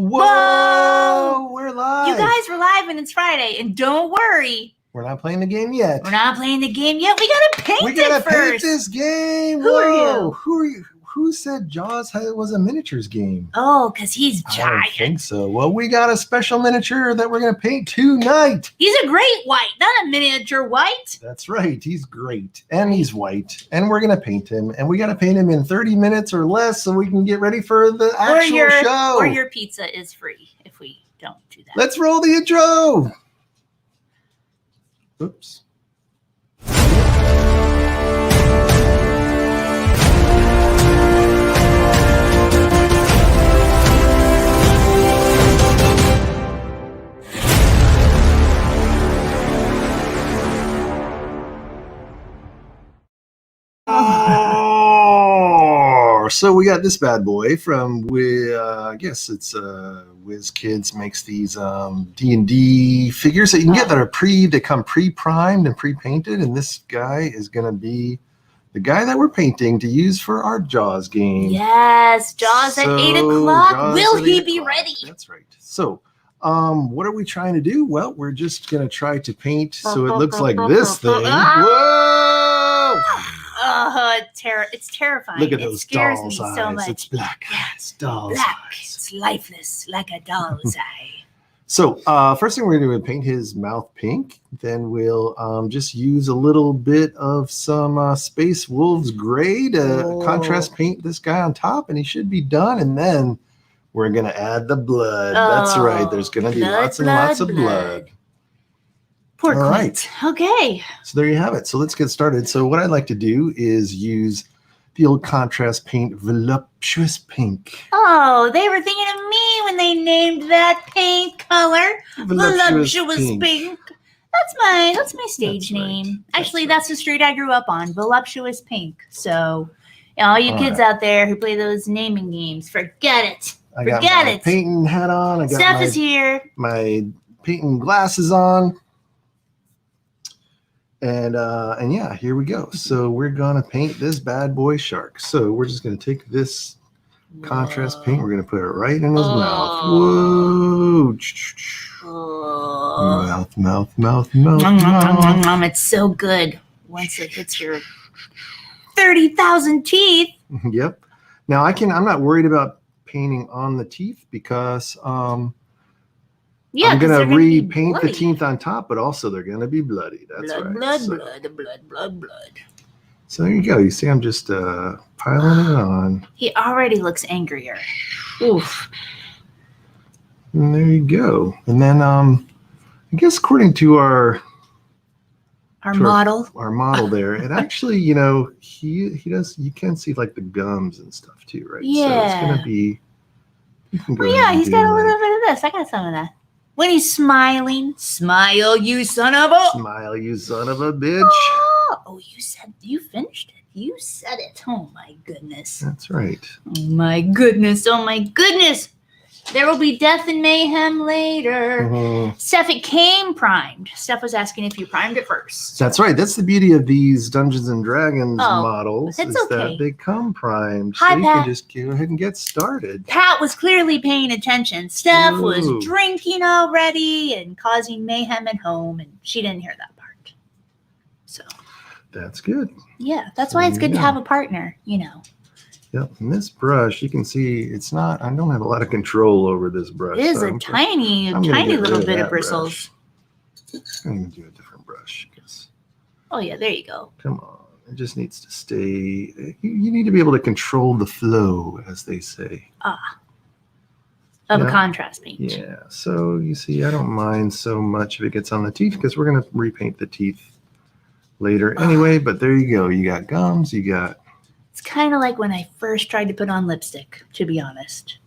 Whoa! We're live. You guys, we're live and it's Friday. And don't worry. We're not playing the game yet. We're not playing the game yet. We gotta paint it first. We gotta paint this game. Who are you? Who are you? Who said Jaws was a miniatures game? Oh, because he's giant. I don't think so. Well, we got a special miniature that we're gonna paint tonight. He's a great white, not a miniature white. That's right. He's great. And he's white. And we're gonna paint him. And we gotta paint him in 30 minutes or less so we can get ready for the actual show. Or your pizza is free if we don't do that. Let's roll the intro. Oops. Oh, so we got this bad boy from I guess it's WizKids makes these D&D figures that you can get that are come pre-primed and pre-painted, and this guy is gonna be the guy that we're painting to use for our Jaws game. Yes, Jaws at 8 o'clock. Jaws Will at he 8 be o'clock. ready? That's right. So what are we trying to do? Well, we're just gonna try to paint so it looks like this thing. Whoa! Oh, it's terrifying. Look at it those scares doll's me eyes. so much. It's black. Yeah, It's doll's black. eyes. It's lifeless, like a doll's eye. So first thing we're going to do is paint his mouth pink. Then we'll just use a little bit of some Space Wolves gray to contrast paint this guy on top, and he should be done. And then we're going to add the blood. That's right. There's going to be lots and lots of blood. Poor All Clint. right. Okay. So there you have it. So let's get started. So what I'd like to do is use the old contrast paint, Voluptuous Pink. Oh, they were thinking of me when they named that paint color. Voluptuous pink. That's my stage name. Actually, that's the street I grew up on, Voluptuous Pink. So, all you kids out there who play those naming games, forget it. I got my painting hat on. I got Steph is here. My painting glasses on. And yeah, here we go. So we're gonna paint this bad boy shark. So we're just gonna take this contrast paint. We're gonna put it right in his mouth. Whoa! Mouth. It's so good once it hits your 30,000 teeth. Yep. Now I'm not worried about painting on the teeth because yeah, I'm gonna repaint the teeth on top, but also they're gonna be bloody. That's right. Blood. So there you go. You see, I'm just piling it on. He already looks angrier. Oof. And there you go. And then I guess according to our model. Our model there, it actually, he does. You can see like the gums and stuff too, right? Yeah. So it's gonna be. Well, yeah, he's got a little bit of this. I got some of that. When he's smiling, smile, you son of a. Smile, you son of a bitch. Oh, you finished it. You said it. Oh my goodness. That's right. Oh my goodness. There will be death and mayhem later. Mm-hmm. Steph, it came primed. Steph was asking if you primed it first. That's right. That's the beauty of these Dungeons and Dragons models. It's is okay. that they come primed. Hi, so you Pat. can just go ahead and get started. Pat was clearly paying attention. Steph Ooh. was drinking already and causing mayhem at home, and she didn't hear that part. So that's good. Yeah, that's why it's good to have a partner, Yep. And this brush, you can see I don't have a lot of control over this brush. It is a tiny little bit of bristles. I'm going to do a different brush. Oh, yeah, there you go. Come on. It just needs to stay. You need to be able to control the flow, as they say. Of a contrast paint. Yeah. So you see, I don't mind so much if it gets on the teeth because we're going to repaint the teeth later anyway. But there you go. You got gums. You got. It's kind of like when I first tried to put on lipstick, to be honest.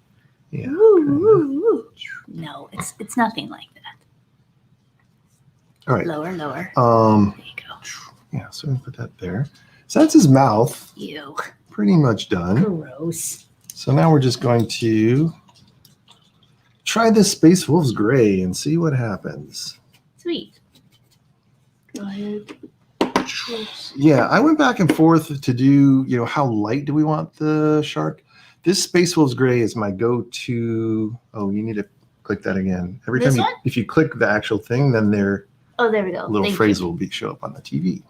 Yeah. Ooh. No, it's nothing like that. All right. Lower. There you go. Yeah, so we put that there. So that's his mouth. Ew. Pretty much done. Gross. So now we're just going to try this Space Wolves gray and see what happens. Sweet. Go ahead. Yeah, I went back and forth to do, how light do we want the shark? This Space Wolves Gray is my go-to. Oh, you need to click that again. Every This time one? if you click the actual thing, then their Oh, there we go. little Thank phrase you. will show up on the TV.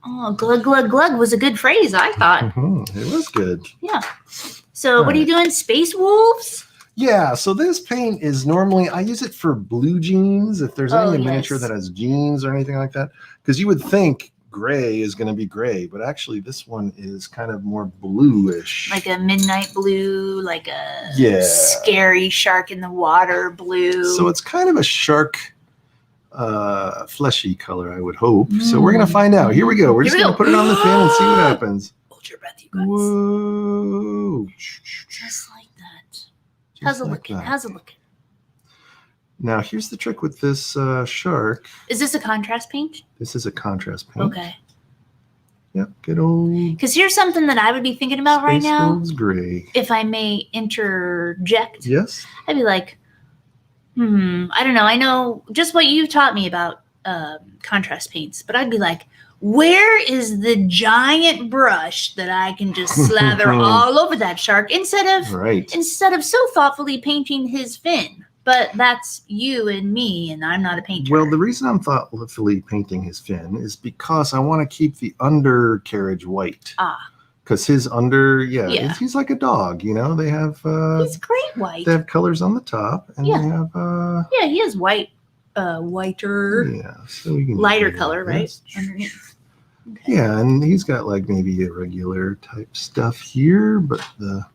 Oh, glug glug glug was a good phrase, I thought. It was good. Yeah. So what are you doing? Space Wolves? Yeah, so this paint is normally, I use it for blue jeans, if there's any miniature yes. that has jeans or anything like that. Because you would think gray is going to be gray, but actually this one is kind of more bluish. Like a midnight blue, like a scary shark in the water blue. So it's kind of a shark fleshy color, I would hope. So we're going to find out. Here we go. We're just going to put it on the fin and see what happens. Hold your breath, you guys. Whoa. Just like that. How's it looking? How's it looking? Now, here's the trick with this shark. Is this a contrast paint? This is a contrast paint. Okay. Yep, good old. Because here's something that I would be thinking about right now. Wolves Gray. If I may interject. Yes. I'd be like, I don't know. I know just what you taught me about contrast paints, but I'd be like, where is the giant brush that I can just slather all over that shark instead of so thoughtfully painting his fin? But that's you and me, and I'm not a painter. Well, the reason I'm thoughtfully painting his fin is because I want to keep the undercarriage white. Because his he's like a dog, you know. They have he's great white. They have colors on the top, and they have he has white, whiter. Yeah, so we can lighter color, right? Underneath. Okay. Yeah, and he's got like maybe irregular type stuff here, but the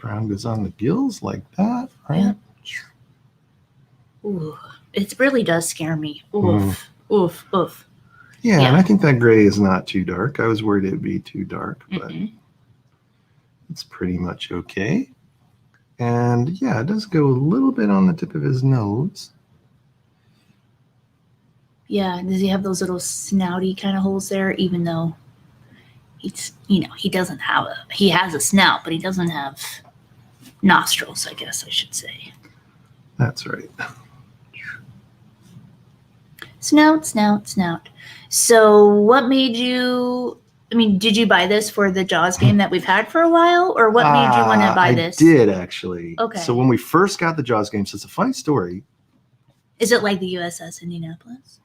brown goes on the gills like that, right? Yeah. Ooh, it really does scare me. Oof, oof, oof. Yeah, and I think that gray is not too dark. I was worried it would be too dark, but it's pretty much okay. And yeah, it does go a little bit on the tip of his nose. Yeah, does he have those little snouty kind of holes there, even though he doesn't have he has a snout, but he doesn't have nostrils, I guess I should say. That's right. Snout, snout, snout. So what made you, did you buy this for the Jaws game that we've had for a while, or what made you want to buy this? I did, actually. Okay. So when we first got the Jaws game, so it's a funny story. Is it like the USS Indianapolis?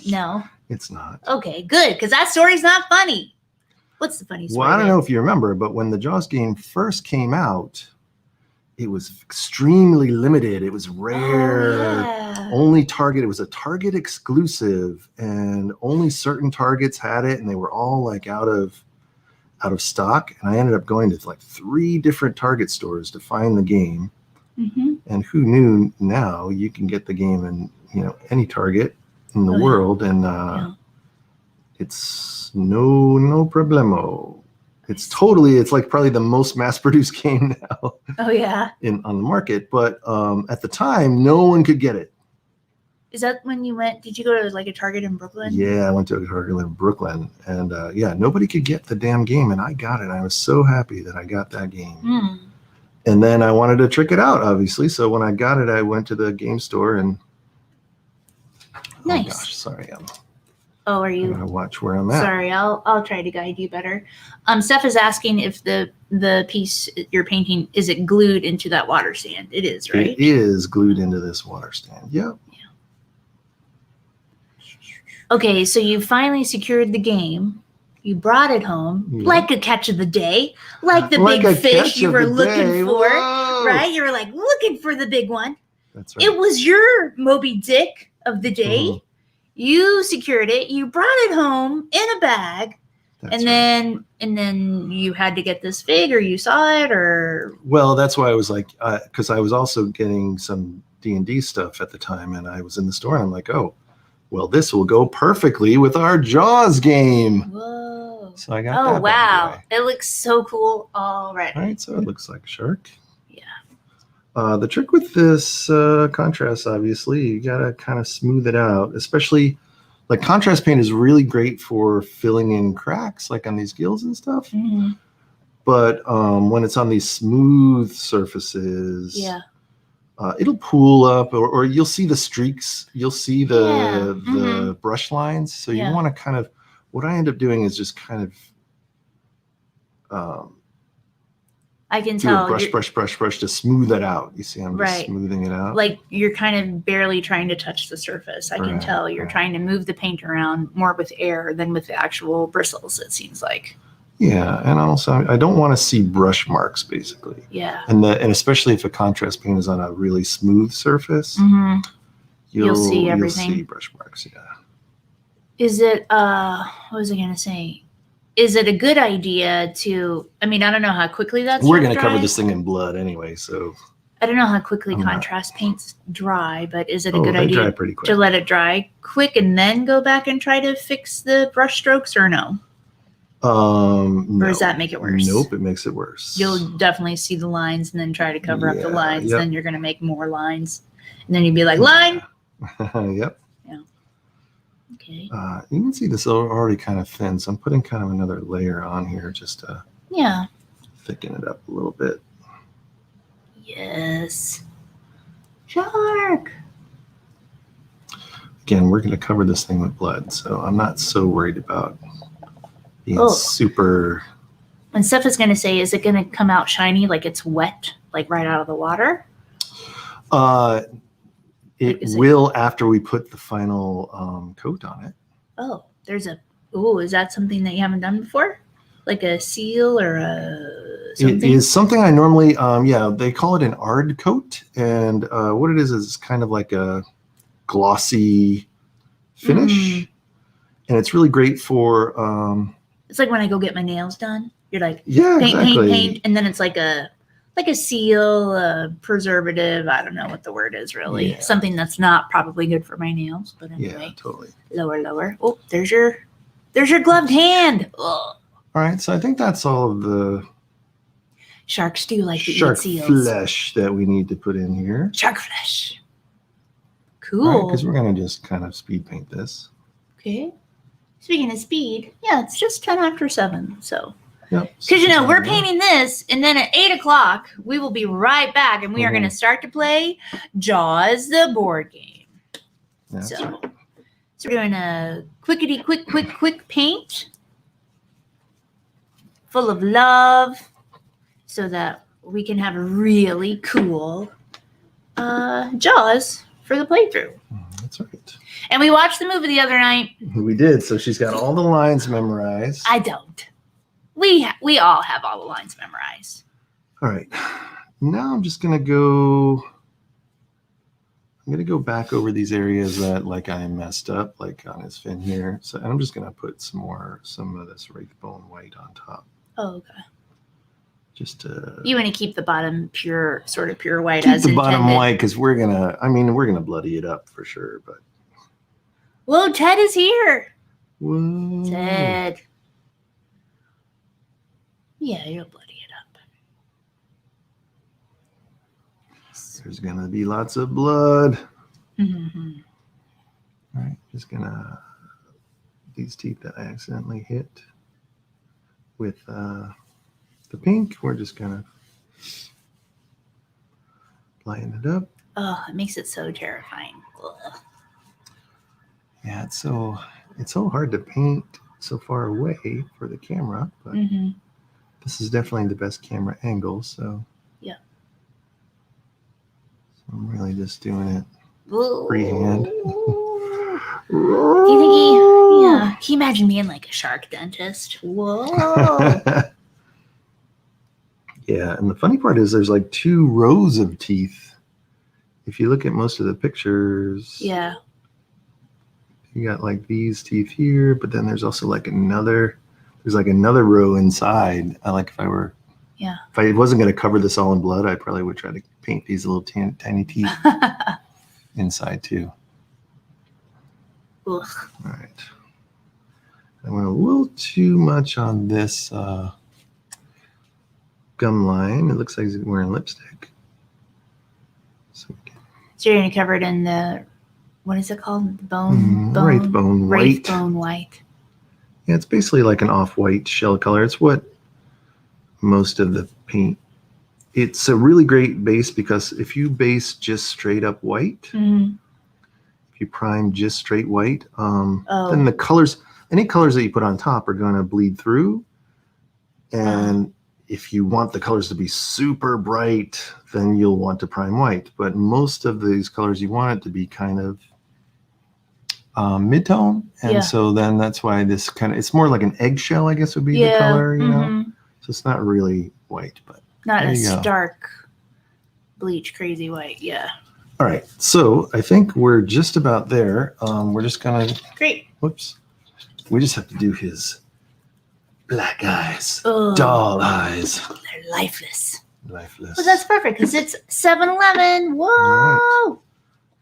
No. It's not. Okay, good, because that story's not funny. What's the funny story? Well, I don't know if you remember, but when the Jaws game first came out, it was extremely limited. It was rare. Oh, yeah. Only Target. It was a Target exclusive, and only certain Targets had it, and they were all like out of stock. And I ended up going to like 3 different Target stores to find the game. And who knew? Now you can get the game in any Target in the world, and it's no problemo. It's like probably the most mass-produced game now. Oh yeah. On the market, but at the time, no one could get it. Is that when you went? Did you go to like a Target in Brooklyn? Yeah, I went to a Target in Brooklyn, and nobody could get the damn game, and I got it. I was so happy that I got that game. And then I wanted to trick it out, obviously. So when I got it, I went to the game store and. Nice. Oh gosh, sorry. Are you? I'm gonna watch where I'm at. Sorry, I'll try to guide you better. Steph is asking if the piece you're painting, is it glued into that water stand? It is, right? It is glued into this water stand. Yep. Yeah. Okay, so you finally secured the game. You brought it home like a catch of the day, like the big fish you were looking for, right? You were like looking for the big one. That's right. It was your Moby Dick of the day. You secured it. You brought it home in a bag. That's and then you had to get this fig, or you saw it, or. Well, that's why I was like, because I was also getting some D&D stuff at the time, and I was in the store, and I'm like, oh, well, this will go perfectly with our Jaws game. Whoa. So I got that. Oh, wow. It looks so cool already. All right, so it looks like a shark. Yeah. The trick with this contrast, obviously, you got to kind of smooth it out, especially like contrast paint is really great for filling in cracks, like on these gills and stuff. But when it's on these smooth surfaces, it'll pool up, or you'll see the streaks. You'll see the brush lines. So you want to kind of, what I end up doing is just kind of I can do a tell. brush to smooth it out. You see, I'm just Right. smoothing it out. Like you're kind of barely trying to touch the surface. I can Right, tell you're right. trying to move the paint around more with air than with the actual bristles, it seems like. Yeah, and also I don't want to see brush marks basically. Yeah. And especially if a contrast paint is on a really smooth surface, Hmm. you'll see everything. You'll see brush marks, yeah. Is it what was I gonna say? Is it a good idea to I mean, I don't know how quickly that's We're going to cover dry. this thing in blood anyway, so I don't know how quickly I'm not- contrast paints dry, but is it a oh, good they dry idea pretty quick. to let it dry quick and then go back and try to fix the brush strokes or no? No. Or does that make it worse? Nope, it makes it worse. You'll definitely see the lines and then try to cover up the Yeah, lines. yep. Then you're going to make more lines. And then you'd be like, line. Yep. Okay. You can see this already kind of thin, so I'm putting kind of another layer on here just to Yeah. thicken it up a little bit. Yes. Shark. Again, we're going to cover this thing with blood, so I'm not so worried about being Oh. super. And Steph is going to say, is it going to come out shiny like it's wet, like right out of the water? It Is it- will after we put the final coat on it. Oh, there's a. Oh, is that something that you haven't done before? Like a seal or a something? It is something I normally, they call it an ard coat, and what it is it's kind of like a glossy finish, and it's really great for. It's like when I go get my nails done. You're like Yeah, paint, exactly. paint, and then it's like a seal, a preservative. I don't know what the word is really. Yeah. Something that's not probably good for my nails, but Yeah, anyway. totally. Lower. Oh, there's your gloved hand. Ugh. All right, so I think that's all of the Sharks do like to shark eat seals. flesh that we need to put in here. Shark flesh. Cool. Because we're going to just kind of speed paint this. Okay. Speaking of speed, yeah, it's just 10 after 7. So, Yep. because we're painting this, and then at 8 o'clock, we will be right back, and we are Mhm. going to start to play Jaws, the board game. That's So, right. so we're doing a quick paint full of love so that we can have a really cool Jaws for the playthrough. That's right. And we watched the movie the other night. We did. So she's got all the lines memorized. I don't. We all have all the lines memorized. All right. Now I'm just going to go. I'm going to go back over these areas that like I messed up, like on his fin here. So I'm just going to put some of this Wraithbone white on top. Oh, okay. Just to You want to keep the bottom pure, sort of pure white keep as the intended. bottom white because we're going to bloody it up for sure. But Whoa, Ted is here. whoa. Ted. Yeah, you'll bloody it up. There's going to be lots of blood. Mm-hmm. All right. Just going to these teeth that I accidentally hit with the pink, we're just gonna line it up. Oh, it makes it so terrifying. Ugh. Yeah, it's so hard to paint so far away for the camera, but Mm-hmm. this is definitely the best camera angle. So Yeah. So I'm really just doing it Ooh. freehand. Do you think yeah? Can you imagine being like a shark dentist? Whoa. Yeah, and the funny part is there's like 2 rows of teeth. If you look at most of the pictures, Yeah. you got like these teeth here, but then there's also like another row inside. If I wasn't going to cover this all in blood, I probably would try to paint these little tiny teeth inside too. Ugh. All right. I went a little too much on this gum line. It looks like he's wearing lipstick. So So you're gonna cover it in the what is it called? Bone Wraithbone white. Wraithbone white. Yeah, it's basically like an off-white shell color. It's what most of the paint. It's a really great base because if you base just straight up white, Mm-hmm. if you prime just straight white, Oh. then the colors, any colors that you put on top are going to bleed through, and if you want the colors to be super bright, then you'll want to prime white. But most of these colors, you want it to be kind of mid-tone. And Yeah. so then that's why this kind of, it's more like an eggshell, I guess would be the color, you know? mhm. So it's not really white, but Not there a you go. stark bleach crazy white. Yeah. All right. So I think we're just about there. We're just going to, Great. whoops. We just have to do his black eyes, Oh, doll eyes. they're lifeless. Lifeless. But that's perfect because it's 7-Eleven. Whoa. All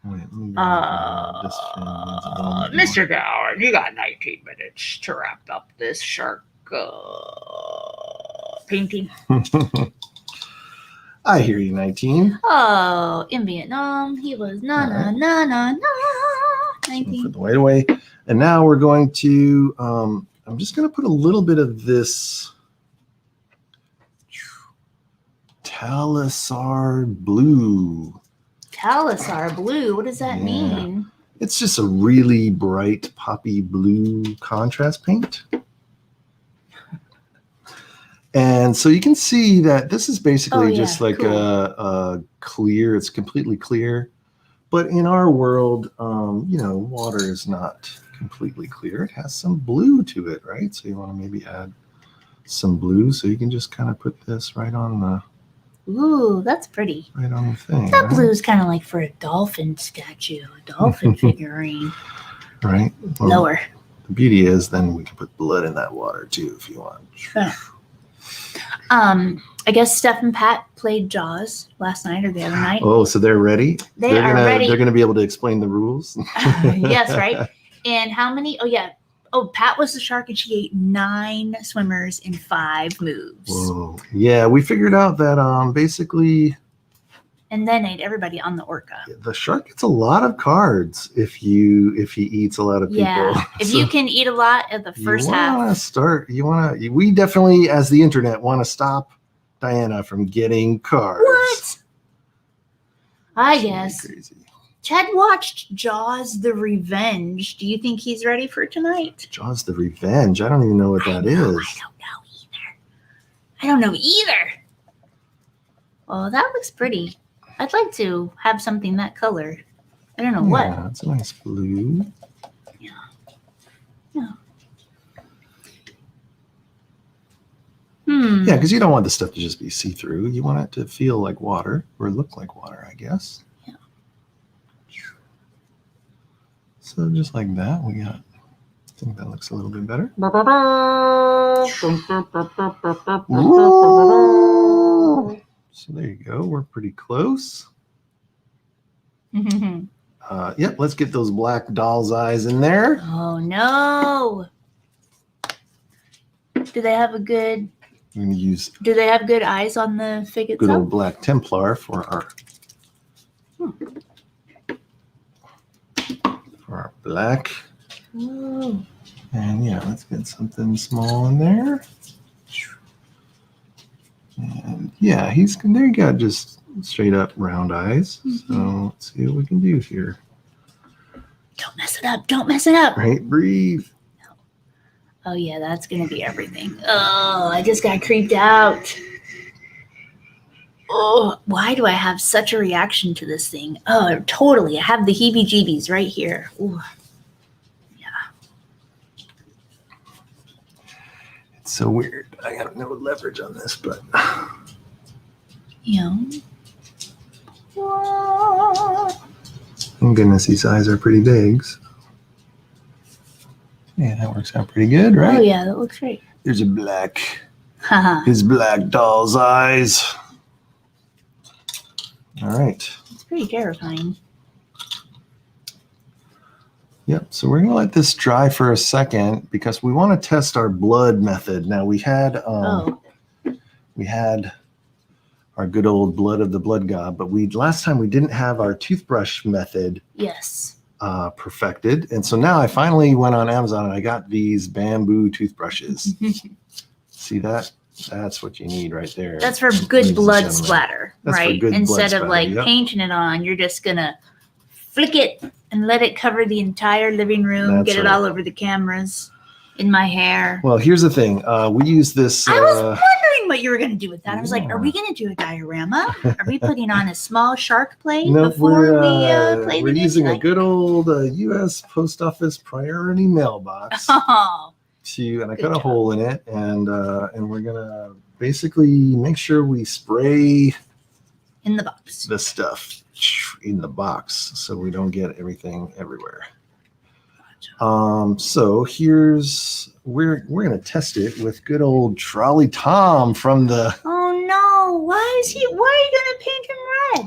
right, let me grab this for a minute. Mr. Goward, you got 19 minutes to wrap up this shark painting. I hear you, 19. Oh, in Vietnam, he was na na na na na. Put 19. the white away. And now we're going to, I'm just going to put a little bit of this Talisar blue. Talisar blue. What does that Yeah. mean? It's just a really bright poppy blue contrast paint. And so you can see that this is basically Oh, yeah, just like cool. a clear, it's completely clear. But in our world, you know, water is not completely clear. It has some blue to it, right? So you want to maybe add some blue. So you can just kind of put this right on the Ooh, that's pretty. thing. That right? blue is kind of like for a dolphin statue, a dolphin figurine. Right? Well, Lower. the beauty is then we can put blood in that water too if you want. I guess Steph and Pat played Jaws last night or the other night. Oh, so they're ready? They are ready. They're gonna be able to explain the rules. Yes, right? And how many? Oh, yeah. Oh, Pat was the shark and she ate 9 swimmers in 5 moves. Whoa. Yeah, we figured out that basically And then ate everybody on the orca. the shark gets a lot of cards if he eats a lot of people. Yeah. If So you can eat a lot at the first half. We definitely, as the internet, want to stop Diana from getting cards. What? I It's really guess. crazy. Chad watched Jaws the Revenge. Do you think he's ready for tonight? Jaws the Revenge. I don't even know what that is. I don't know either. I don't know either. Oh, that looks pretty. I'd like to have something that color. I don't know what. Yeah, it's a nice blue. Yeah, because you don't want the stuff to just be see-through. You want it to feel like water or look like water, I guess. Yeah. So just like that, we got. I think that looks a little bit better. Ooh. So there you go. We're pretty close. Yep. Let's get those black doll's eyes in there. Oh no. Do they have good We're gonna use eyes on the fig good itself? old black Templar for our black. Ooh. And yeah, let's get something small in there. And yeah, there you got just straight up round eyes. So let's see what we can do here. Don't mess it up. Don't mess it up. Right, breathe. Oh yeah, that's gonna be everything. Oh, I just got creeped out. Oh, why do I have such a reaction to this thing? Oh, totally. I have the heebie-jeebies right here. Ooh. It's so weird. I got no leverage on this, but Yeah. thank goodness these eyes are pretty big. So. Yeah, that works out pretty good, right? Oh yeah, that looks great. There's a black, Haha. his black doll's eyes. All right. It's pretty terrifying. Yep. So we're gonna let this dry for a second because we want to test our blood method. Now we had our good old blood of the blood god, but last time we didn't have our toothbrush method Yes. perfected, and so now I finally went on Amazon and I got these bamboo toothbrushes. See that? That's what you need right there. That's for ladies good and blood gentlemen. splatter, That's for right? good blood Instead of splatter, like yep. painting it on, you're just gonna flick it and let it cover the entire living room, That's get it right. all over the cameras. in my hair. Well, here's the thing. We use this. I was wondering what you were going to do with that. I was like, are we Yeah. going to do a diorama? Are we putting on a small shark plate No, before we play we're the game using a tonight? good old U.S. Post Office priority mailbox Oh, and I Good cut a job. hole in it, and we're gonna basically make sure we spray in the box. the stuff in the box so we don't get everything everywhere. So we're gonna test it with good old Trolley Tom from the. Oh no! Why are you going to paint him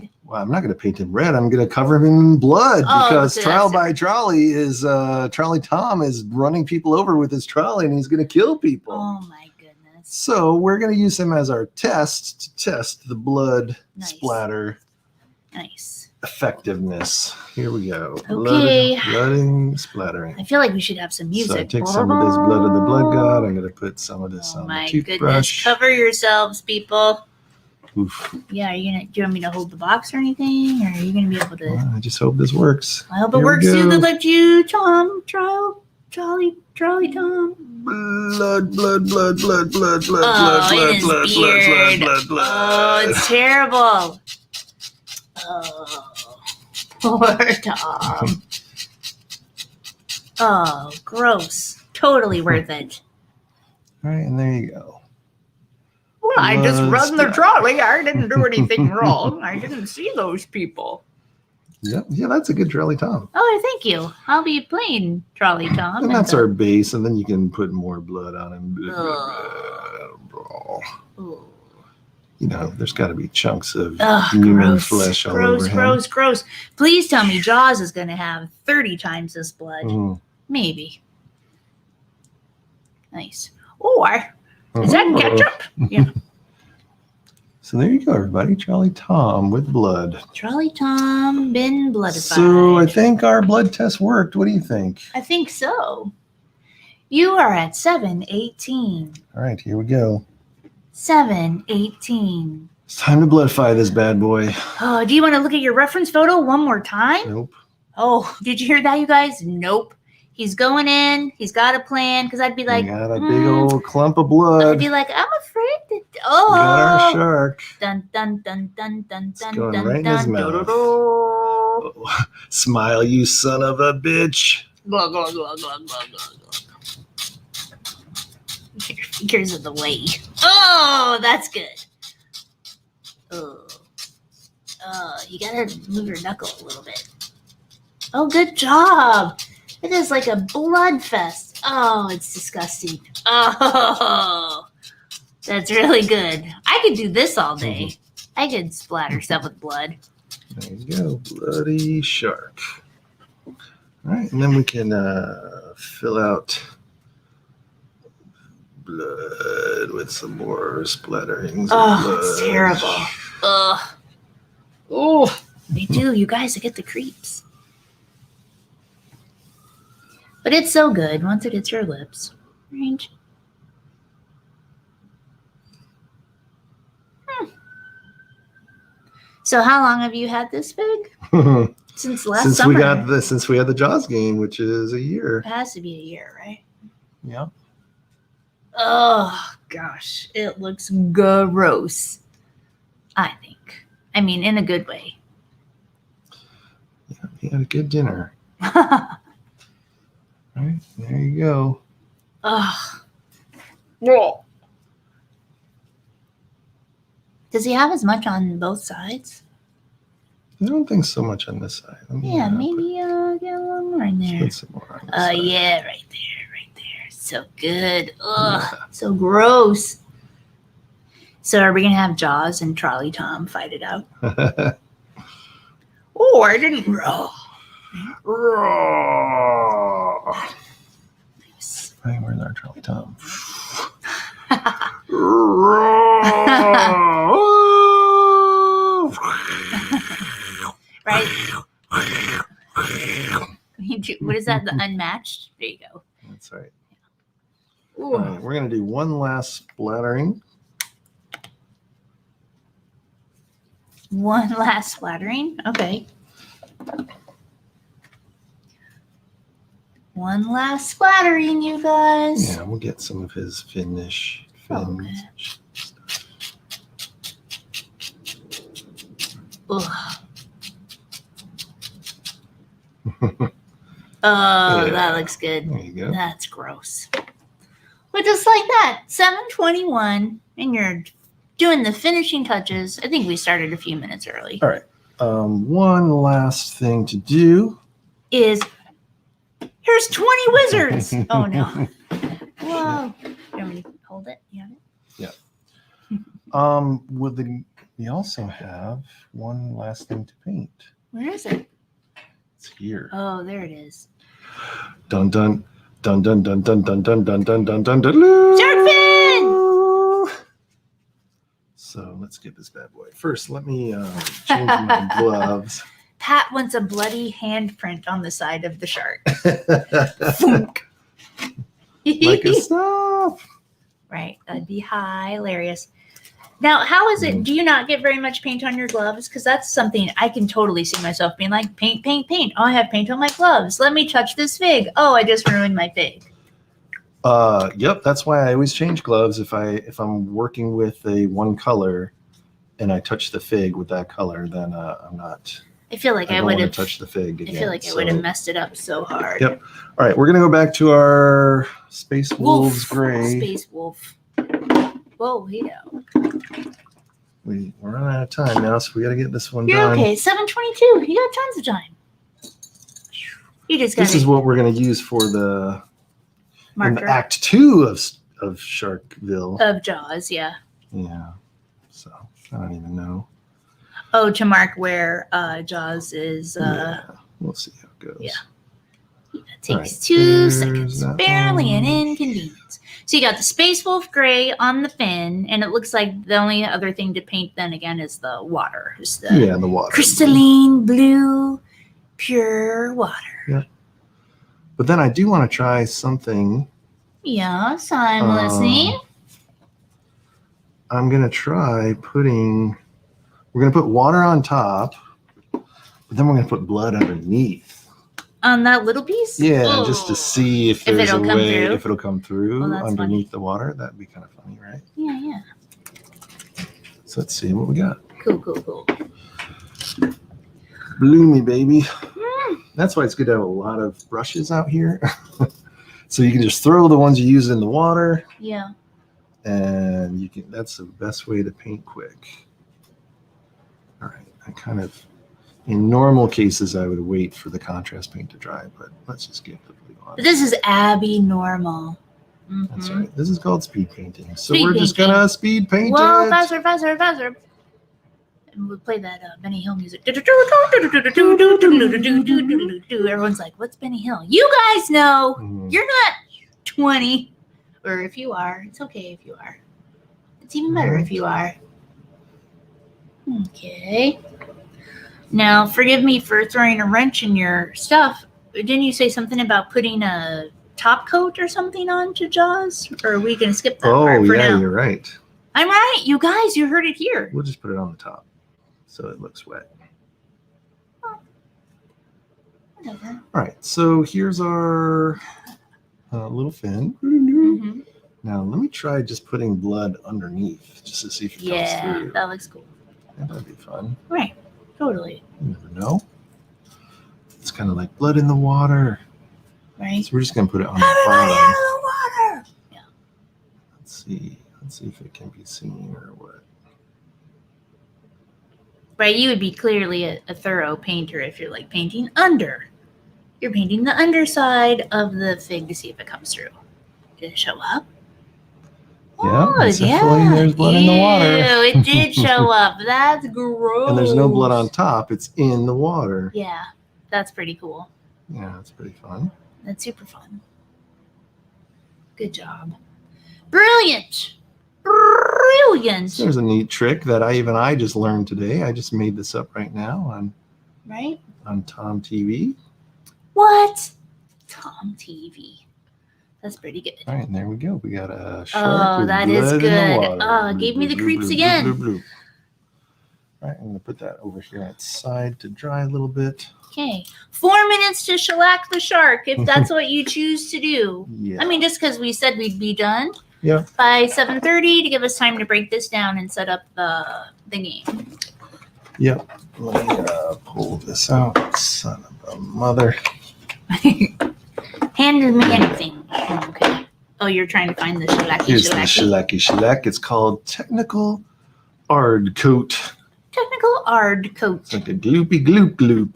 red? Well, I'm not gonna paint him red. I'm gonna cover him in blood Oh, because so Trial that's by Trolley is Trolley Tom is running people over with his trolley and he's gonna kill people. Oh my goodness! So we're gonna use him as our test to test the blood Nice. splatter Nice. effectiveness. Here we go. Okay. Blooding, splattering. I feel like we should have some music. So I take some of this blood of the blood god. I'm gonna put some of this Oh on the my toothbrush. goodness! Cover yourselves, people. Oof. Yeah, do you want me to hold the box or anything, or are you gonna be able to? Well, I just hope this works. I hope it Here we works too. go. Good luck to you, Tom. Trolley Tom. Blood, blood, blood, blood, blood, blood, Oh, blood, in his blood, blood, beard. blood, blood, Oh, blood. it's terrible. Oh, poor Tom. Oh, gross. Totally worth it. All right, and there you go. Well, I just Blood run the splatter. trolley. I didn't do anything wrong. I didn't see those people. Yeah, that's a good Trolley Tom. Oh, thank you. I'll be playing Trolley Tom. And that's the- our base, and then you can put more blood on him. Ooh. You know, there's got to be chunks of Ugh, human gross. flesh all Gross, over him. gross, gross. Please tell me Jaws is going to have 30 times this blood. Mhm. Maybe. Nice. Or, is that ketchup? Yeah. So there you go, everybody. Trolley Tom with blood. Trolley Tom been bloodified. So I think our blood test worked. What do you think? I think so. You are at 718. All right, here we go. 718. It's time to bloodify this bad boy. Oh, do you want to look at your reference photo one more time? Nope. Oh, did you hear that, you guys? Nope. He's going in. He's got a plan. Because I'd be like, We got a big old clump of blood. I'd be like, I'm afraid that. We got our shark. Dun dun dun dun dun dun going dun right in his dun. mouth. Do-do-do. Oh, smile, you son of a bitch. Glug, glug, glug, glug, glug, glug. Get your fingers in the way. Oh, that's good. Oh, you gotta move your knuckle a little bit. Oh, good job. It is like a blood fest. Oh, it's disgusting. Oh, that's really good. I could do this all day. I could splatter stuff with blood. There you go, bloody shark. All right, and then we can fill out blood with some more splatterings. Oh, of it's blood. terrible. Ugh. Oh, me too. You guys, I get the creeps. But it's so good once it hits your lips. Right? So how long have you had this big? Since last since summer. since we had the Jaws game, which is a year. It has to be a year, right? Yeah. Oh gosh, it looks gross. I think. I mean, in a good way. Yeah, he had a good dinner. All right, there you go. Ugh. Whoa. Does he have as much on both sides? I don't think so much on this side. Let me, Yeah, maybe get a little more in there. put some more on this side. Yeah, right there. So good. Ugh, so gross. So are we gonna have Jaws and Trolley Tom fight it out? Oh, I didn't. Oh, nice. Right, where's our Trolley Tom? Right? What is that? The unmatched? There you go. That's right. Ooh. All right, we're gonna do one last splattering. One last splattering. Okay. One last splattering, you guys. Yeah, we'll get some of his fins. Okay. Ugh. Oh, Yeah. that looks good. There you go. That's gross. But just like that, 7:21, and you're doing the finishing touches. I think we started a few minutes early. All right. One last thing to do. Is here's 20 wizards. Oh no. Whoa. You want me to hold it? You have it? We also have one last thing to paint. Where is it? It's here. Oh, there it is. Dun dun dun dun dun dun dun dun dun dun dun dun dun. Shark fin! So let's get this bad boy. First, let me change my gloves. Pat wants a bloody handprint on the side of the shark. Like a stop. Right. That'd be hilarious. Now, how is it? Do you not get very much paint on your gloves? Because that's something I can totally see myself being like, paint, paint, paint. Oh, I have paint on my gloves. Let me touch this fig. Oh, I just ruined my fig. Yep. That's why I always change gloves if I'm working with a one color, and I touch the fig with that color, then I'm not. I feel like I don't would want have to touch the fig again. I feel like I would have messed it up so hard. Yep. All right, we're gonna go back to our Space Wolves Gray. Space Wolf. Whoa, hey now. We're running out of time now, so we got to get this one You're done. okay. 7:22. You got tons of time. You just got This is what we're going to use for the marker in Act 2 of Sharkville. of Jaws. Yeah. Yeah. So I don't even know. Oh, to mark where Jaws is. Yeah, we'll see how it goes. Yeah. It takes Right, 2 there's seconds. that Barely an one. inconvenience. So you got the Space Wolf Gray on the fin, and it looks like the only other thing to paint then again is the water. Is the Yeah, the water. crystalline blue, pure water. Yeah. But then I do want to try something. Yes, I'm listening. I'm going to try we're going to put water on top, but then we're going to put blood underneath. On that little piece? Yeah, Oh. just to see if there's it'll a come way, through? if it'll come through Oh, that's underneath funny. the water. That'd be kind of funny, right? Yeah, yeah. So let's see what we got. Cool. Bloomy, baby. That's why it's good to have a lot of brushes out here. So you can just throw the ones you use in the water, Yeah. and that's the best way to paint quick. All right, in normal cases, I would wait for the contrast paint to dry, but let's just get the blue on. But this is Abby normal. That's right. This is called speed painting. So Speed we're just painting. gonna speed paint Well, it. faster. And we'll play that Benny Hill music. Everyone's like, what's Benny Hill? You guys know. Mhm. You're not 20. Or if you are, it's okay if you are. It's even better if you are. Okay. Now, forgive me for throwing a wrench in your stuff. Didn't you say something about putting a top coat or something on to Jaws? Or are we going to skip that part for yeah, now? you're right. I'm right. You guys, you heard it here. We'll just put it on the top so it looks wet. Whatever. All right, so here's our little fin. Mhm. Now let me try just putting blood underneath just to see if it comes Yeah, through. that looks cool. That'd be fun. Right. Totally. You never know. It's kind of like blood in the water. Right. So we're just gonna put it on the Everybody out bottom. of the water. Yeah. Let's see if it can be seen or what. Right. You would be clearly a thorough painter if you're like painting under. You're painting the underside of the fig to see if it comes through. Did it show up? Yeah, Oh, it's definitely there's blood in the water. Ew, it did show up. That's gross. And there's no blood on top. It's in the water. Yeah, that's pretty cool. Yeah, that's pretty fun. That's super fun. Good job. Brilliant. Brilliant. There's a neat trick that I just learned today. I just made this up right now Right? on Tom TV. What? Tom TV. That's pretty good. All right, and there we go. We got a shark Oh, with that blood is in the good. water. Oh, gave me the creeps again. All right, I'm gonna put that over here on its side to dry a little bit. Okay. 4 minutes to shellac the shark, if that's what you choose to do. Yeah. I mean, just because we said we'd be done Yeah. by 7:30 to give us time to break this down and set up the game. Yep. Let me pull this out. Son of a mother. Hand me anything. Okay. Oh, you're trying to find the shellac. Here's the shellacky shellac. It's called Technical Ard Coat. Technical Ard Coat. It's like a gloopy gloop gloop.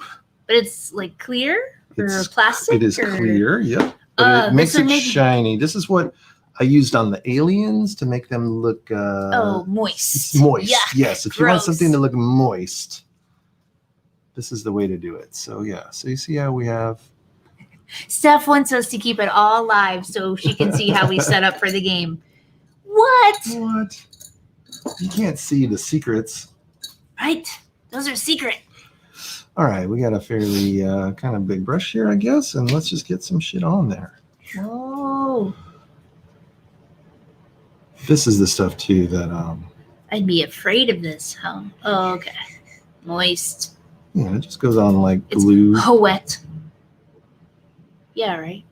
But it's like clear or It's- plastic? It is or? clear, yep. But it this makes would it make- shiny. This is what I used on the aliens to make them look Moist. moist. Yuck, Yes, if you want gross. something to look moist, this is the way to do it. So yeah, so you see how we have Steph wants us to keep it all live so she can see how we set up for the game. What? what? You can't see the secrets. Right? Those are secret. All right, we got a fairly kind of big brush here, I guess, and let's just get some shit on there. Whoa. This is the stuff too that I'd be afraid of this, huh? Oh, okay. Moist. it just goes on like It's glue. wet. Yeah, right.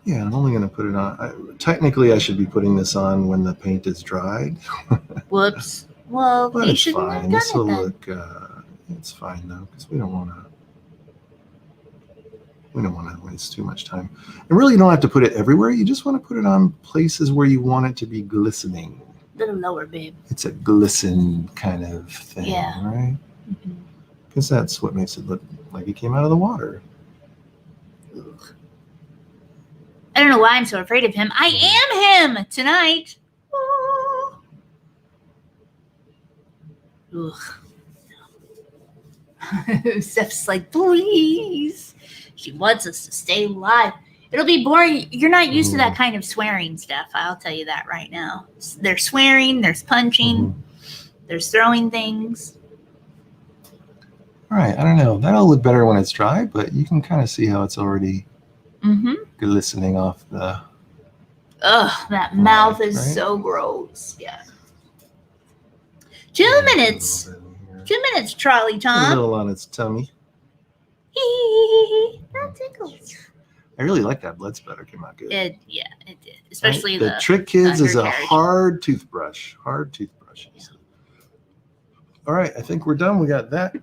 Yeah, I'm only going to put it on. Technically, I should be putting this on when the paint is dried. Whoops. Well, But you it's shouldn't have fine. done This will it then. look. It's fine though, because we don't want to. We don't want to waste too much time. And really, you don't have to put it everywhere. You just want to put it on places where you want it to be glistening. Little lower, babe. It's a glisten kind of thing, Yeah. right? Mhm. Because that's what makes it look like it came out of the water. Ugh. I don't know why I'm so afraid of him. I am him tonight. Ugh. Steph's like, please. She wants us to stay live. It'll be boring. You're not used to that kind of swearing, Steph. I'll tell you that right now. There's swearing, there's punching, there's throwing things. All right, I don't know. That'll look better when it's dry, but you can kind of see how it's already Mm-hmm. glistening off the. Ugh, that mouth Right, is right. so gross. Yeah. 2 minutes. 2 minutes, Charlie A Tom. little on its tummy. That tickles. I really like that blood spatter. Came out good. It did. Especially Right? The Trick Kids is a undercarriage. hard toothbrush. Hard toothbrush. All right, I think we're done. We got that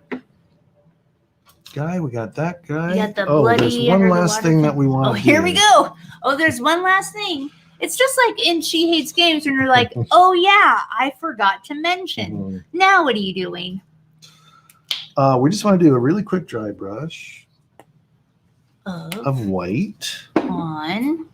guy. We got that guy. You got the there's bloody one under the last water thing that we want. Oh, here we go. Oh, there's one last thing. It's just like in She Hates Games when you're like, oh yeah, I forgot to mention. Now what are you doing? We just want to do a really quick dry brush Of of white on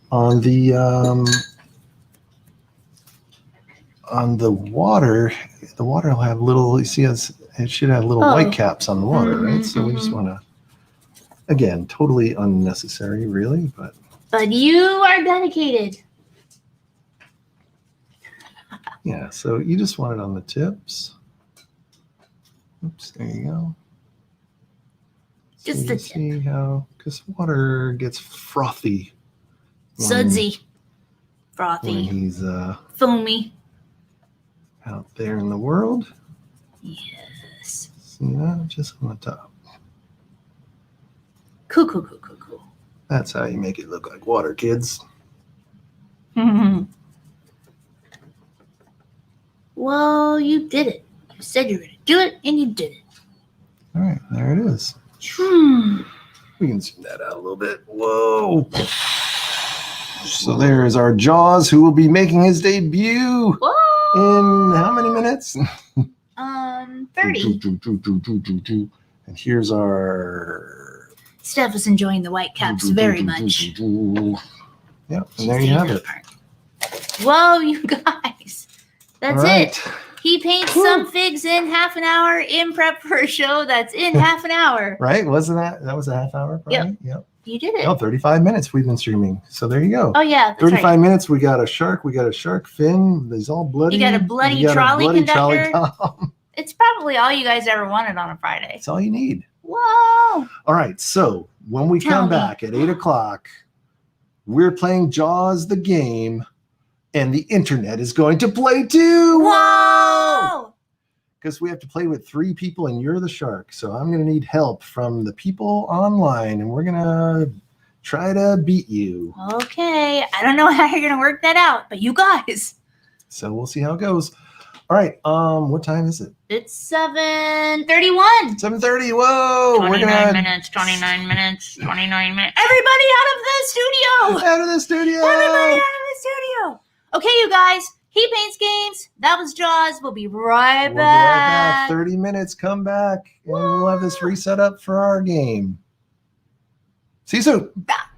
the water. The water will have little. You see, it should have little Oh. white caps on the water, Mhm, right? So we just want to. Again, totally unnecessary, really, but But you are dedicated. yeah. So you just want it on the tips. Oops, there you go. So Just you the see how, because water gets frothy. when- Sudsy. When Frothy. he's Foamy. out there in the world. Yes. See that? Just on the top. Cool, cool, cool, cool, cool. That's how you make it look like water, kids. Well, you did it. You said you were going to do it, and you did it. All right, there it is. Hmm. We can zoom that out a little bit. Whoa. So there is our Jaws, who will be making his debut Whoa. in how many minutes? 30. And here's our. Steph is enjoying the white caps very much. Yep, and there you have it. Whoa, you guys. That's All right. it. He paints some figs in half an hour in prep for a show that's in half an hour. Right? Wasn't that was a half hour? Probably? Yep. You did it. No, 35 minutes we've been streaming. So there you go. Oh, yeah. That's 35 right. minutes. We got a shark. We got a shark fin. He's all bloody. You got a bloody You got trolley conductor. column. It's probably all you guys ever wanted on a Friday. That's all you need. Whoa. All right. So when we Tell come me. back at 8 o'clock, We're playing Jaws the game, and the internet is going to play too. Whoa! Because we have to play with 3 people, and you're the shark. So I'm going to need help from the people online, and we're going to try to beat you. Okay, I don't know how you're gonna work that out, but you guys. So we'll see how it goes. All right. What time is it? It's 7:31. 7:30. Whoa. 29 minutes. 29 minutes. 29 minutes. Everybody out of the studio! Out of the studio. Everybody out of the studio. Okay, you guys. He Paints Games. That was Jaws. We'll be right We'll be right back. back. 30 minutes. Come back, and we'll have this reset up for our game. See you soon. Back.